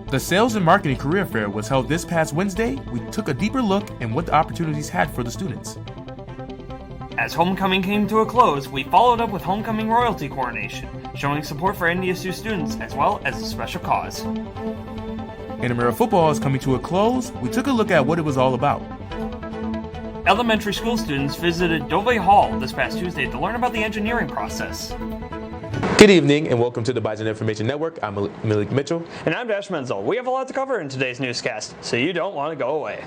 The Sales and Marketing Career Fair was held this past Wednesday. We took a deeper look at what the opportunities had for the students. As homecoming came to a close, we followed up with Homecoming Royalty Coronation, showing support for NDSU students as well as a special cause. Intramural football is coming to a close. We took a look at what it was all about. Elementary school students visited Dove Hall this past Tuesday to learn about the engineering process. Good evening and welcome to the Bison Information Network. I'm Malik Mitchell. And I'm Dash Menzel. We have a lot to cover in today's newscast, so you don't want to go away.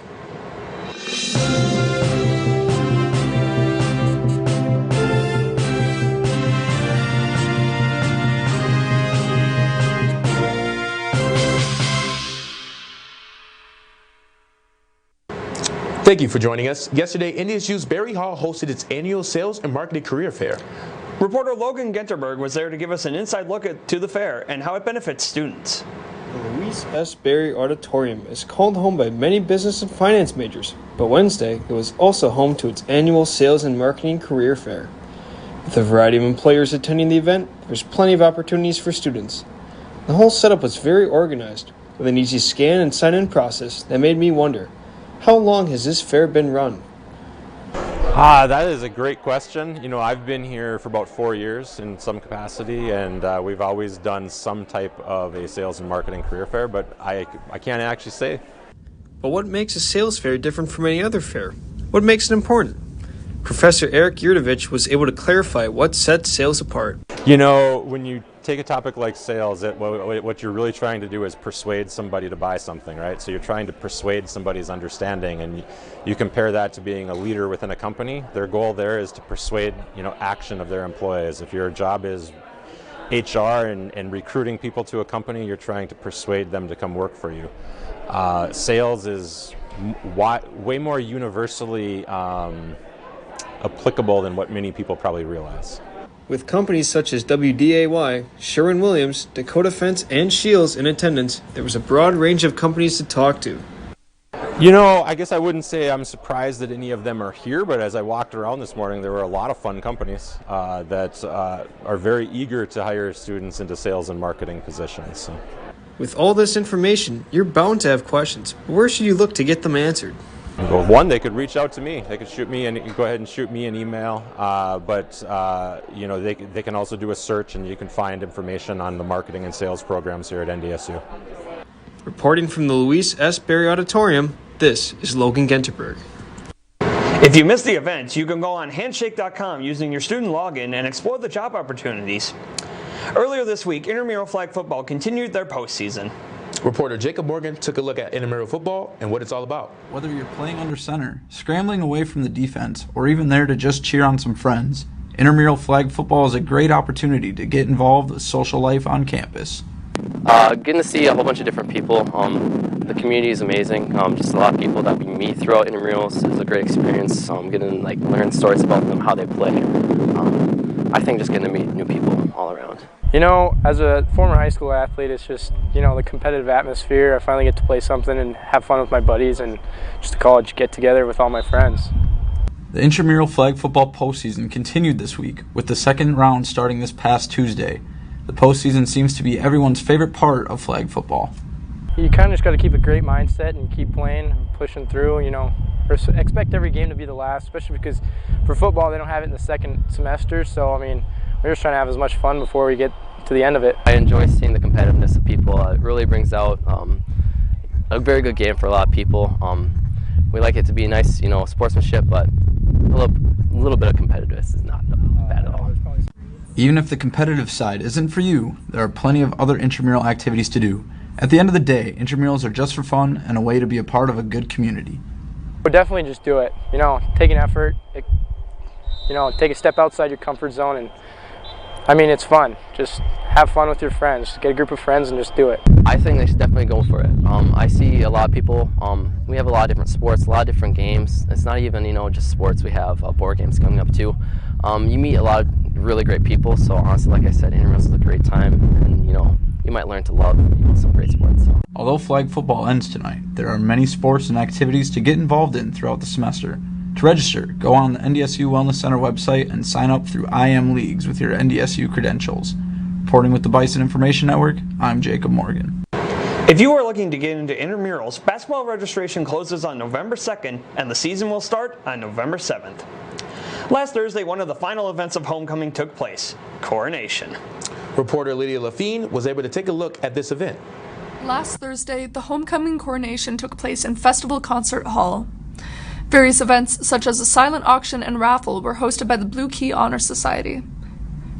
Thank you for joining us. Yesterday, NDSU's Berry Hall hosted its annual Sales and Marketing Career Fair. Reporter Logan Genterberg was there to give us an inside look to the fair and how it benefits students. The Louise S. Berry Auditorium is called home by many business and finance majors, but Wednesday it was also home to its annual Sales and Marketing Career Fair. With a variety of employers attending the event, there's plenty of opportunities for students. The whole setup was very organized, with an easy scan and sign-in process that made me wonder, how long has this fair been run? That is a great question. You know, I've been here for about 4 years in some capacity, and we've always done some type of a sales and marketing career fair, but I can't actually say. But what makes a sales fair different from any other fair? What makes it important? Professor Eric Yurdovich was able to clarify what sets sales apart. You know, when you take a topic like sales, what you're really trying to do is persuade somebody to buy something, right? So you're trying to persuade somebody's understanding, and you compare that to being a leader within a company. Their goal there is to persuade, action of their employees. If your job is HR and recruiting people to a company, you're trying to persuade them to come work for you. Sales is way more universally applicable than what many people probably realize. With companies such as WDAY, Sherwin-Williams, Dakota Fence, and Shields in attendance, there was a broad range of companies to talk to. I guess I wouldn't say I'm surprised that any of them are here, but as I walked around this morning, there were a lot of fun companies that are very eager to hire students into sales and marketing positions. So. With all this information, you're bound to have questions. But where should you look to get them answered? Well, one, they could reach out to me. They could go ahead and shoot me an email. They can also do a search, and you can find information on the marketing and sales programs here at NDSU. Reporting from the Louise S. Berry Auditorium, this is Logan Genterberg. If you missed the event, you can go on handshake.com using your student login and explore the job opportunities. Earlier this week, intramural flag football continued their postseason. Reporter Jacob Morgan took a look at intramural football and what it's all about. Whether you're playing under center, scrambling away from the defense, or even there to just cheer on some friends, intramural flag football is a great opportunity to get involved with social life on campus. Getting to see a whole bunch of different people. The community is amazing. Just a lot of people that we meet throughout intramurals is a great experience. Getting learn stories about them, how they play. I think just getting to meet new people all around. As a former high school athlete, it's just, the competitive atmosphere. I finally get to play something and have fun with my buddies and just a college get-together with all my friends. The intramural flag football postseason continued this week, with the second round starting this past Tuesday. The postseason seems to be everyone's favorite part of flag football. You kind of just got to keep a great mindset and keep playing and pushing through, expect every game to be the last, especially because for football they don't have it in the second semester, so we're just trying to have as much fun before we get to the end of it. I enjoy seeing the competitiveness of people. It really brings out a very good game for a lot of people. We like it to be nice, sportsmanship, but a little bit of competitiveness is not bad at all. Even if the competitive side isn't for you, there are plenty of other intramural activities to do. At the end of the day, intramurals are just for fun and a way to be a part of a good community. But definitely just do it. Take an effort. Take a step outside your comfort zone, and it's fun. Just have fun with your friends. Get a group of friends and just do it. I think they should definitely go for it. I see a lot of people. We have a lot of different sports, a lot of different games. It's not even just sports. We have board games coming up too. You meet a lot of really great people. So honestly, like I said, intramurals is a great time, and you might learn to love some great sports. Although flag football ends tonight, there are many sports and activities to get involved in throughout the semester. To register, go on the NDSU Wellness Center website and sign up through IM Leagues with your NDSU credentials. Reporting with the Bison Information Network, I'm Jacob Morgan. If you are looking to get into intramurals, basketball registration closes on November 2nd and the season will start on November 7th. Last Thursday, one of the final events of Homecoming took place, Coronation. Reporter Lydia Lafine was able to take a look at this event. Last Thursday, the Homecoming Coronation took place in Festival Concert Hall. Various events, such as a silent auction and raffle, were hosted by the Blue Key Honor Society.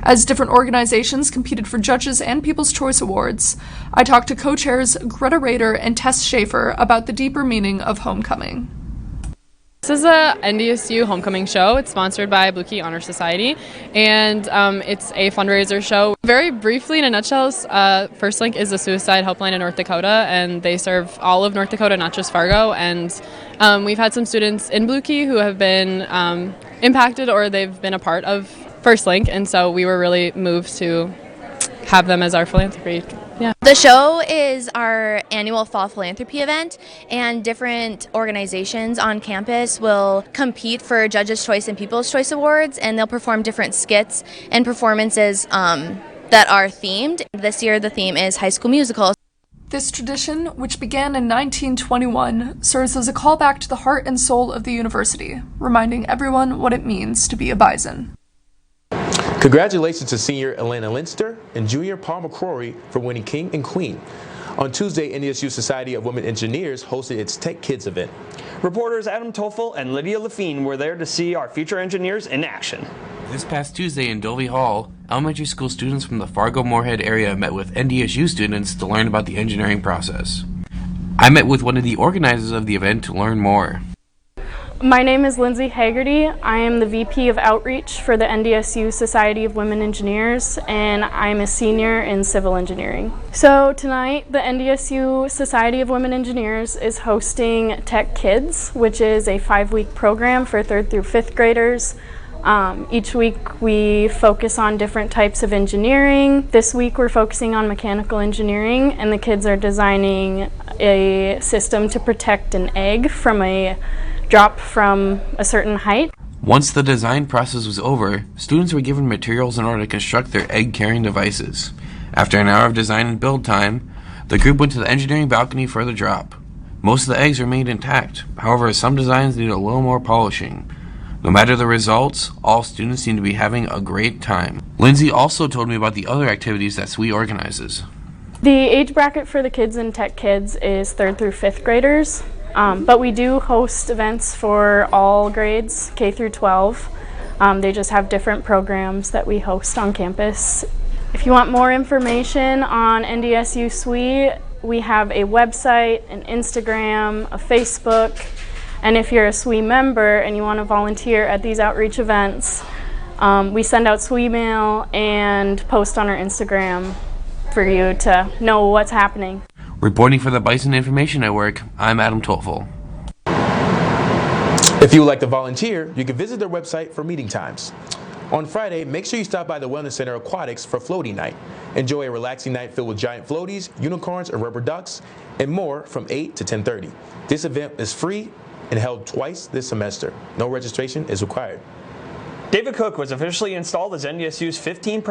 As different organizations competed for judges and People's Choice Awards, I talked to co-chairs Greta Rader and Tess Schaefer about the deeper meaning of homecoming. This is a NDSU homecoming show. It's sponsored by Blue Key Honor Society, and it's a fundraiser show. Very briefly, in a nutshell, First Link is a suicide helpline in North Dakota, and they serve all of North Dakota, not just Fargo. And we've had some students in Blue Key who have been impacted, or they've been a part of First Link, and so we were really moved to have them as our philanthropy. Yeah. The show is our annual fall philanthropy event, and different organizations on campus will compete for Judges' Choice and People's Choice Awards, and they'll perform different skits and performances that are themed. This year the theme is High School Musical. This tradition, which began in 1921, serves as a callback to the heart and soul of the university, reminding everyone what it means to be a Bison. Congratulations to senior Elena Linster and junior Paul McCrory for winning King and Queen. On Tuesday, NDSU Society of Women Engineers hosted its Tech Kids event. Reporters Adam Toffel and Lydia Lafine were there to see our future engineers in action. This past Tuesday in Dovey Hall, elementary school students from the Fargo-Moorhead area met with NDSU students to learn about the engineering process. I met with one of the organizers of the event to learn more. My name is Lindsay Haggerty. I am the VP of Outreach for the NDSU Society of Women Engineers, and I'm a senior in civil engineering. So tonight, the NDSU Society of Women Engineers is hosting Tech Kids, which is a 5-week program for 3rd through 5th graders. Each week we focus on different types of engineering. This week we're focusing on mechanical engineering, and the kids are designing a system to protect an egg from a drop from a certain height. Once the design process was over, students were given materials in order to construct their egg-carrying devices. After an hour of design and build time, the group went to the engineering balcony for the drop. Most of the eggs remained intact. However, some designs needed a little more polishing. No matter the results, all students seem to be having a great time. Lindsay also told me about the other activities that SWE organizes. The age bracket for the kids in Tech Kids is 3rd through 5th graders. But we do host events for all grades, K through 12. They just have different programs that we host on campus. If you want more information on NDSU SWE, we have a website, an Instagram, a Facebook, and if you're a SWE member and you want to volunteer at these outreach events, we send out SWE mail and post on our Instagram for you to know what's happening. Reporting for the Bison Information Network, I'm Adam Toffel. If you would like to volunteer, you can visit their website for meeting times. On Friday, make sure you stop by the Wellness Center Aquatics for floating night. Enjoy a relaxing night filled with giant floaties, unicorns, and rubber ducks, and more from 8 to 10:30. This event is free and held twice this semester. No registration is required. David Cook was officially installed as NDSU's 15th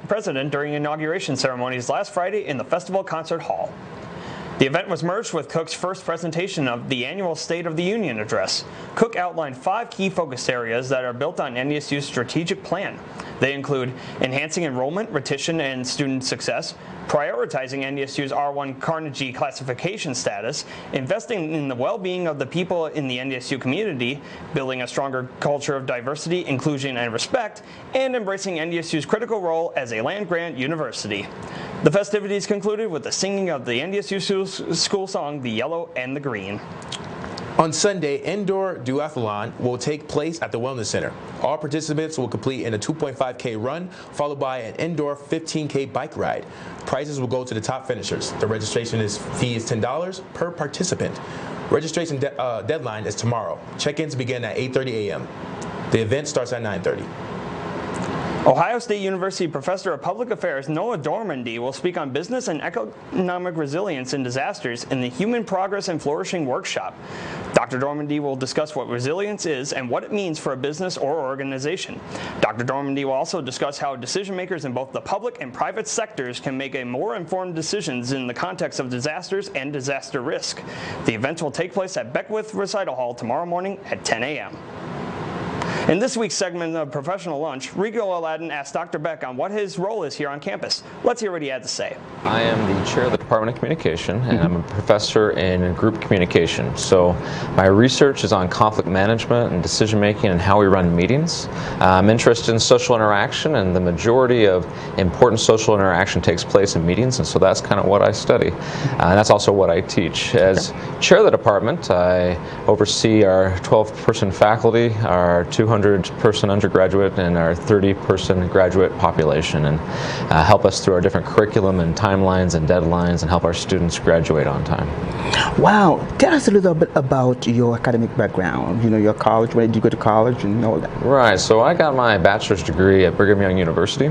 president during inauguration ceremonies last Friday in the Festival Concert Hall. The event was merged with Cook's first presentation of the annual State of the Union address. Cook outlined 5 key focus areas that are built on NDSU's strategic plan. They include enhancing enrollment, retention, and student success, prioritizing NDSU's R1 Carnegie classification status, investing in the well-being of the people in the NDSU community, building a stronger culture of diversity, inclusion, and respect, and embracing NDSU's critical role as a land-grant university. The festivities concluded with the singing of the NDSU school song, The Yellow and the Green. On Sunday, indoor duathlon will take place at the Wellness Center. All participants will complete in a 2.5K run, followed by an indoor 15K bike ride. Prizes will go to the top finishers. The registration fee is $10 per participant. Registration deadline is tomorrow. Check-ins begin at 8:30 a.m. The event starts at 9:30. Ohio State University Professor of Public Affairs Noah Dormandy will speak on business and economic resilience in disasters in the Human Progress and Flourishing Workshop. Dr. Dormandy will discuss what resilience is and what it means for a business or organization. Dr. Dormandy will also discuss how decision makers in both the public and private sectors can make a more informed decisions in the context of disasters and disaster risk. The event will take place at Beckwith Recital Hall tomorrow morning at 10 a.m. In this week's segment of Professional Lunch, Rico Aladdin asked Dr. Beck on what his role is here on campus. Let's hear what he had to say. I am the chair of the Department of Communication, and I'm a professor in group communication. So my research is on conflict management and decision making and how we run meetings. I'm interested in social interaction, and the majority of important social interaction takes place in meetings, and so that's kind of what I study. And that's also what I teach. As chair of the department, I oversee our 12-person faculty, our 200-person undergraduate, and our 30-person graduate population, and help us through our different curriculum and timelines and deadlines, and help our students graduate on time. Wow, tell us a little bit about your academic background. You know, your college. When did you go to college and all that? Right. So I got my bachelor's degree at Brigham Young University.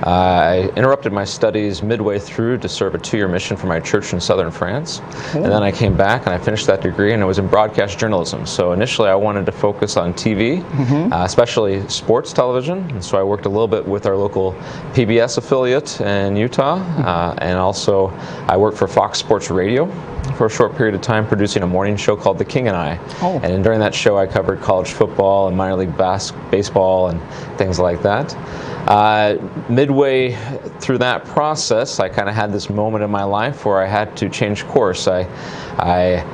I interrupted my studies midway through to serve a 2-year mission for my church in southern France, and then I came back and I finished that degree, and it was in broadcast journalism. So initially I wanted to focus on TV. Especially sports television, and so I worked a little bit with our local PBS affiliate in Utah, and also I worked for Fox Sports Radio for a short period of time, producing a morning show called The King and I. And during that show I covered college football and minor league baseball and things like that. Midway through that process, I kind of had this moment in my life where I had to change course. I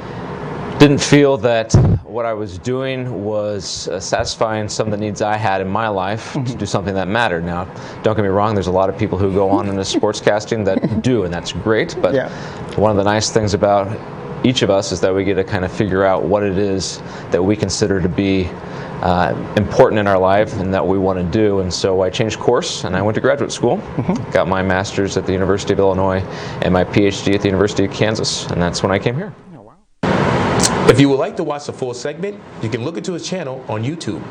didn't feel that what I was doing was satisfying some of the needs I had in my life to do something that mattered. Now, don't get me wrong, there's a lot of people who go on into sportscasting that do, and that's great, but one of the nice things about each of us is that we get to kind of figure out what it is that we consider to be important in our life and that we want to do. And so I changed course and I went to graduate school, got my master's at the University of Illinois and my PhD at the University of Kansas, and that's when I came here. If you would like to watch the full segment, you can look into his channel on YouTube.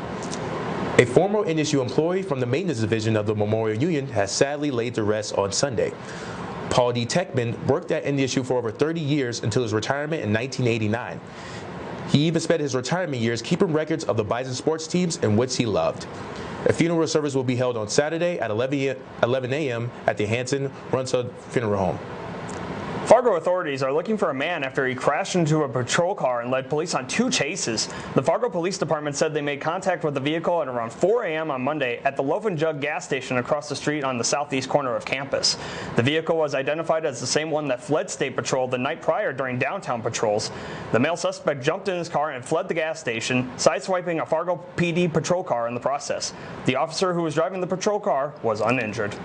A former NSU employee from the maintenance division of the Memorial Union has sadly laid to rest on Sunday. Paul D. Techman worked at NDSU for over 30 years until his retirement in 1989. He even spent his retirement years keeping records of the Bison sports teams in which he loved. A funeral service will be held on Saturday at 11 a.m. at the Hanson Runsud Funeral Home. Fargo authorities are looking for a man after he crashed into a patrol car and led police on 2 chases. The Fargo Police Department said they made contact with the vehicle at around 4 a.m. on Monday at the Loaf and Jug gas station across the street on the southeast corner of campus. The vehicle was identified as the same one that fled State Patrol the night prior during downtown patrols. The male suspect jumped in his car and fled the gas station, sideswiping a Fargo PD patrol car in the process. The officer who was driving the patrol car was uninjured.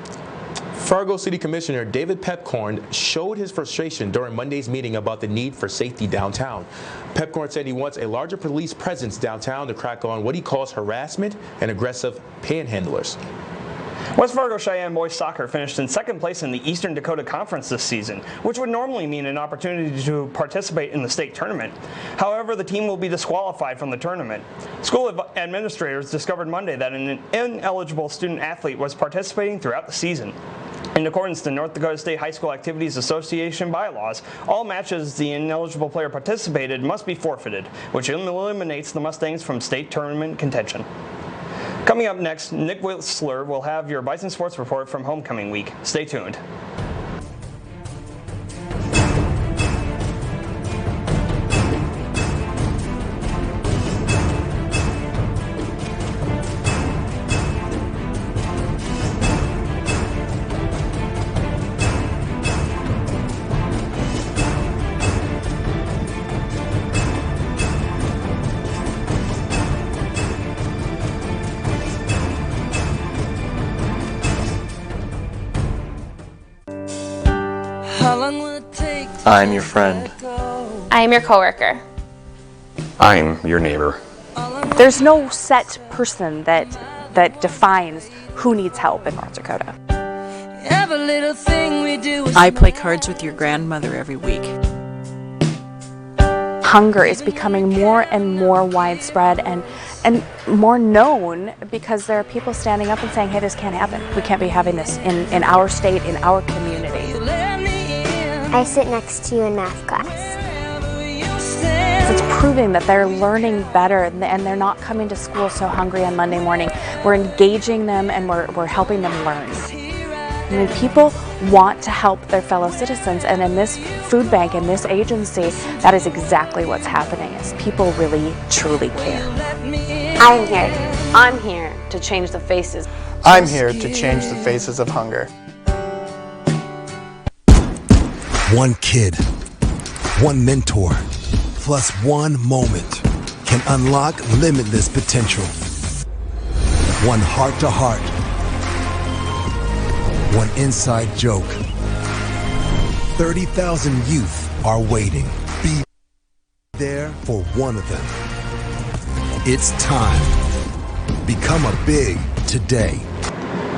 Fargo City Commissioner David Pepcorn showed his frustration during Monday's meeting about the need for safety downtown. Pepcorn said he wants a larger police presence downtown to crack on what he calls harassment and aggressive panhandlers. West Fargo Cheyenne boys soccer finished in 2nd place in the Eastern Dakota Conference this season, which would normally mean an opportunity to participate in the state tournament. However, the team will be disqualified from the tournament. School administrators discovered Monday that an ineligible student athlete was participating throughout the season. In accordance to North Dakota State High School Activities Association bylaws, all matches the ineligible player participated must be forfeited, which eliminates the Mustangs from state tournament contention. Coming up next, Nick Whistler will have your Bison Sports Report from Homecoming Week. Stay tuned. I'm your friend. I'm your coworker. I'm your neighbor. There's no set person that defines who needs help in North Dakota. I play cards with your grandmother every week. Hunger is becoming more and more widespread and more known because there are people standing up and saying, hey, this can't happen. We can't be having this in our state, in our community. I sit next to you in math class. It's proving that they're learning better and they're not coming to school so hungry on Monday morning. We're engaging them and we're helping them learn. I mean, people want to help their fellow citizens, and in this food bank, in this agency, that is exactly what's happening, is people really, truly care. I'm here to change the faces. I'm here to change the faces of hunger. One kid, one mentor, plus one moment can unlock limitless potential. One heart-to-heart, one inside joke. 30,000 youth are waiting. Be there for one of them. It's time. Become a big today.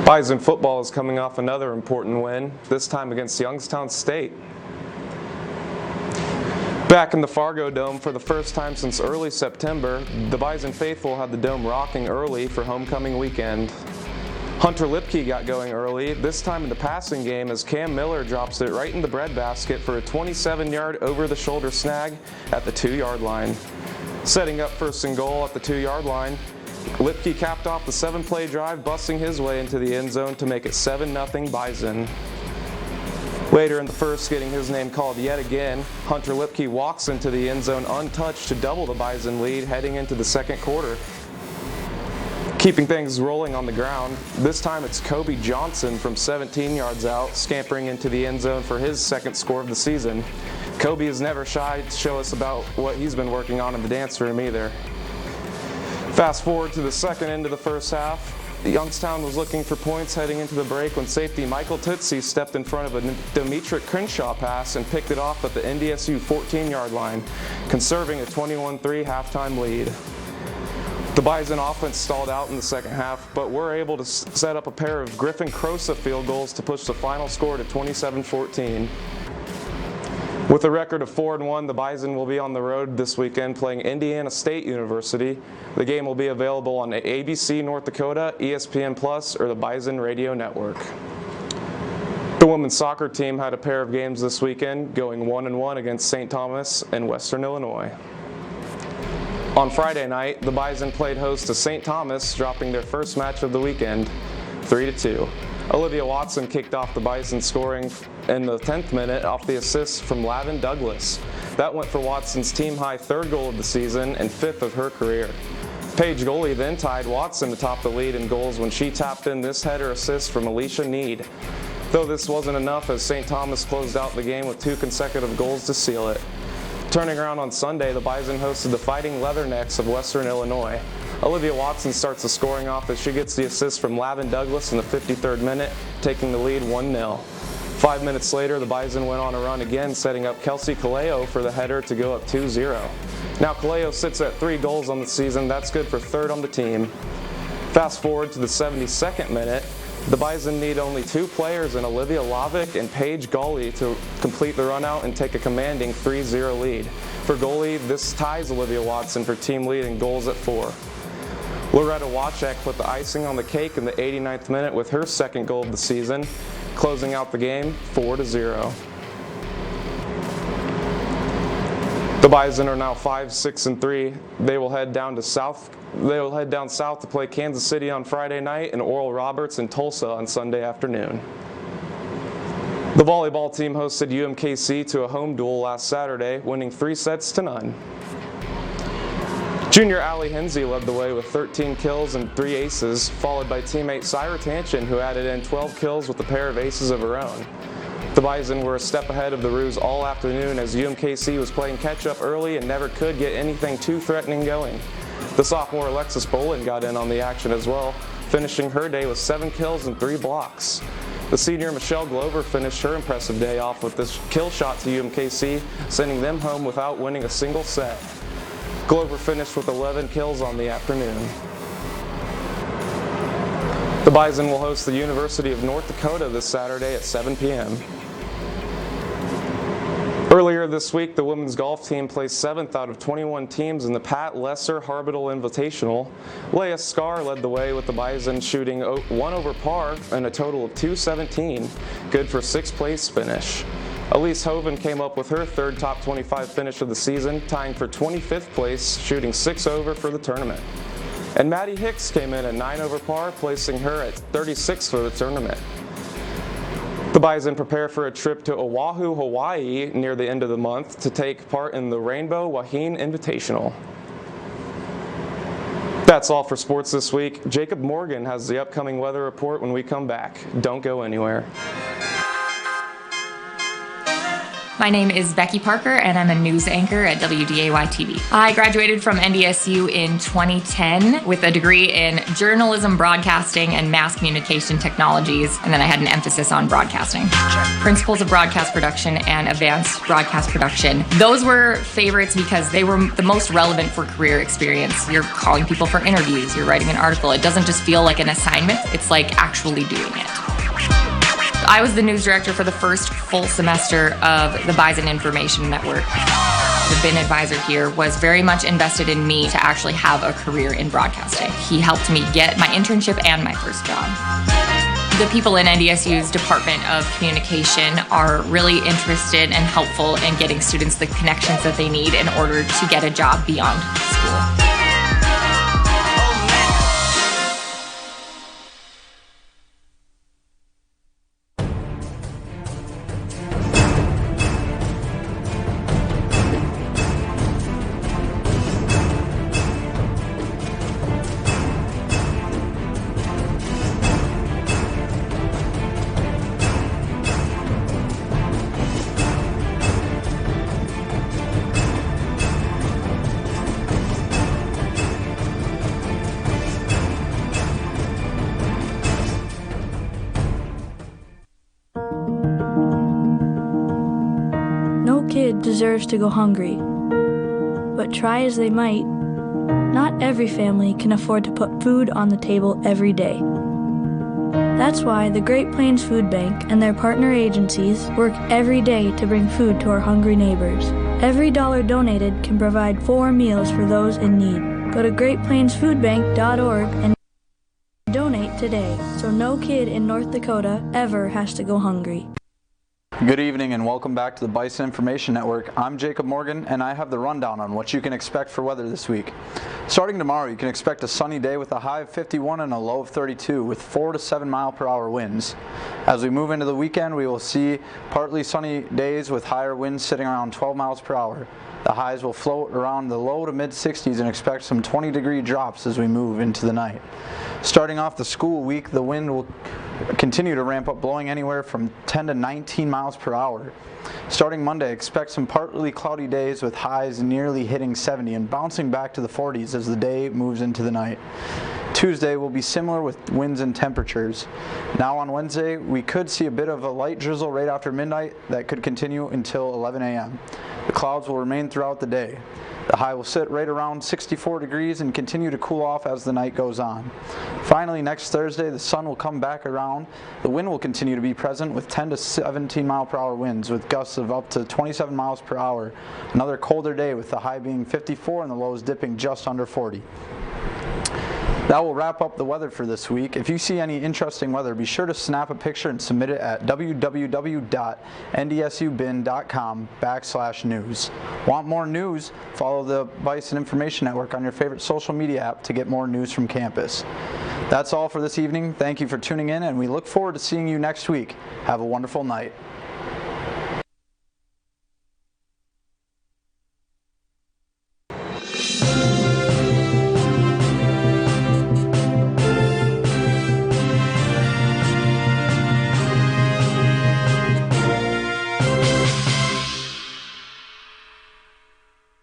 Bison Football is coming off another important win, this time against Youngstown State. Back in the Fargo Dome for the first time since early September, the Bison faithful had the dome rocking early for homecoming weekend. Hunter Lipke got going early, this time in the passing game, as Cam Miller drops it right in the breadbasket for a 27-yard over-the-shoulder snag at the 2-yard line. Setting up first and goal at the 2-yard line, Lipke capped off the 7-play drive, busting his way into the end zone to make it 7-0 Bison. Later in the first, getting his name called yet again, Hunter Lipke walks into the end zone untouched to double the Bison lead heading into the second quarter. Keeping things rolling on the ground, this time it's Kobe Johnson from 17 yards out, scampering into the end zone for his second score of the season. Kobe is never shy to show us about what he's been working on in the dance room either. Fast forward to the second end of the first half. Youngstown was looking for points heading into the break when safety Michael Tootsie stepped in front of a Demetric Crenshaw pass and picked it off at the NDSU 14-yard line, conserving a 21-3 halftime lead. The Bison offense stalled out in the second half, but were able to set up a pair of Griffin Crosa field goals to push the final score to 27-14. With a record of 4-1, the Bison will be on the road this weekend playing Indiana State University. The game will be available on ABC North Dakota, ESPN Plus, or the Bison Radio Network. The women's soccer team had a pair of games this weekend, going 1-1 against St. Thomas and Western Illinois. On Friday night, the Bison played host to St. Thomas, dropping their first match of the weekend, 3-2. Olivia Watson kicked off the Bison, scoring in the 10th minute off the assist from Lavin Douglas. That went for Watson's team-high 3rd goal of the season and 5th of her career. Paige Goalie then tied Watson to top the lead in goals when she tapped in this header assist from Alicia Need. Though this wasn't enough, as St. Thomas closed out the game with 2 consecutive goals to seal it. Turning around on Sunday, the Bison hosted the Fighting Leathernecks of Western Illinois. Olivia Watson starts the scoring off as she gets the assist from Lavin Douglas in the 53rd minute, taking the lead 1-0. 5 minutes later, the Bison went on a run again, setting up Kelsey Kaleo for the header to go up 2-0. Now Kaleo sits at 3 goals on the season. That's good for 3rd on the team. Fast forward to the 72nd minute. The Bison need only 2 players in Olivia Lavick and Paige Goalie to complete the run out and take a commanding 3-0 lead. For Goalie, this ties Olivia Watson for team lead in goals at 4. Loretta Wachek put the icing on the cake in the 89th minute with her 2nd goal of the season, closing out the game 4-0. The Bison are now 5-6-3. They will head down south to play Kansas City on Friday night and Oral Roberts in Tulsa on Sunday afternoon. The volleyball team hosted UMKC to a home duel last Saturday, winning 3-0. Junior Allie Hensey led the way with 13 kills and 3 aces, followed by teammate Syra Tanchin, who added in 12 kills with a pair of aces of her own. The Bison were a step ahead of the Roos all afternoon as UMKC was playing catch-up early and never could get anything too threatening going. The sophomore Alexis Bolin got in on the action as well, finishing her day with 7 kills and 3 blocks. The senior Michelle Glover finished her impressive day off with this kill shot to UMKC, sending them home without winning a single set. Glover finished with 11 kills on the afternoon. The Bison will host the University of North Dakota this Saturday at 7 p.m. Earlier this week, the women's golf team placed 7th out of 21 teams in the Pat Lesser Harbital Invitational. Leah Scar led the way with the Bison shooting 1 over par and a total of 217, good for 6th place finish. Elise Hoven came up with her third top 25 finish of the season, tying for 25th place, shooting 6 over for the tournament. And Maddie Hicks came in at 9 over par, placing her at 36th for the tournament. The Bison prepare for a trip to Oahu, Hawaii near the end of the month to take part in the Rainbow Wahine Invitational. That's all for sports this week. Jacob Morgan has the upcoming weather report when we come back. Don't go anywhere. My name is Becky Parker, and I'm a news anchor at WDAY-TV. I graduated from NDSU in 2010 with a degree in journalism, broadcasting, and mass communication technologies, and then I had an emphasis on broadcasting. Principles of broadcast production and advanced broadcast production. Those were favorites because they were the most relevant for career experience. You're calling people for interviews, you're writing an article. It doesn't just feel like an assignment, it's like actually doing it. I was the news director for the first full semester of the Bison Information Network. The BIN advisor here was very much invested in me to actually have a career in broadcasting. He helped me get my internship and my first job. The people in NDSU's Department of Communication are really interested and helpful in getting students the connections that they need in order to get a job beyond school. No kid deserves to go hungry, but try as they might, not every family can afford to put food on the table every day. That's why the Great Plains Food Bank and their partner agencies work every day to bring food to our hungry neighbors. Every dollar donated can provide 4 meals for those in need. Go to greatplainsfoodbank.org and donate today, so no kid in North Dakota ever has to go hungry. Good evening and welcome back to the Bison Information Network. I'm Jacob Morgan and I have the rundown on what you can expect for weather this week. Starting tomorrow, you can expect a sunny day with a high of 51 and a low of 32 with 4 to 7 mile-per-hour winds. As we move into the weekend, we will see partly sunny days with higher winds sitting around 12 miles per hour. The highs will float around the low to mid-60s and expect some 20-degree drops as we move into the night. Starting off the school week, the wind will continue to ramp up, blowing anywhere from 10 to 19 miles per hour. Starting Monday, expect some partly cloudy days with highs nearly hitting 70 and bouncing back to the 40s as the day moves into the night. Tuesday will be similar with winds and temperatures. Now on Wednesday, we could see a bit of a light drizzle right after midnight that could continue until 11 a.m. The clouds will remain throughout the day. The high will sit right around 64 degrees and continue to cool off as the night goes on. Finally, next Thursday, the sun will come back around. The wind will continue to be present with 10 to 17 mile per hour winds with gusts of up to 27 miles per hour. Another colder day with the high being 54 and the lows dipping just under 40. That will wrap up the weather for this week. If you see any interesting weather, be sure to snap a picture and submit it at www.ndsubin.com/news. Want more news? Follow the Bison Information Network on your favorite social media app to get more news from campus. That's all for this evening. Thank you for tuning in, and we look forward to seeing you next week. Have a wonderful night.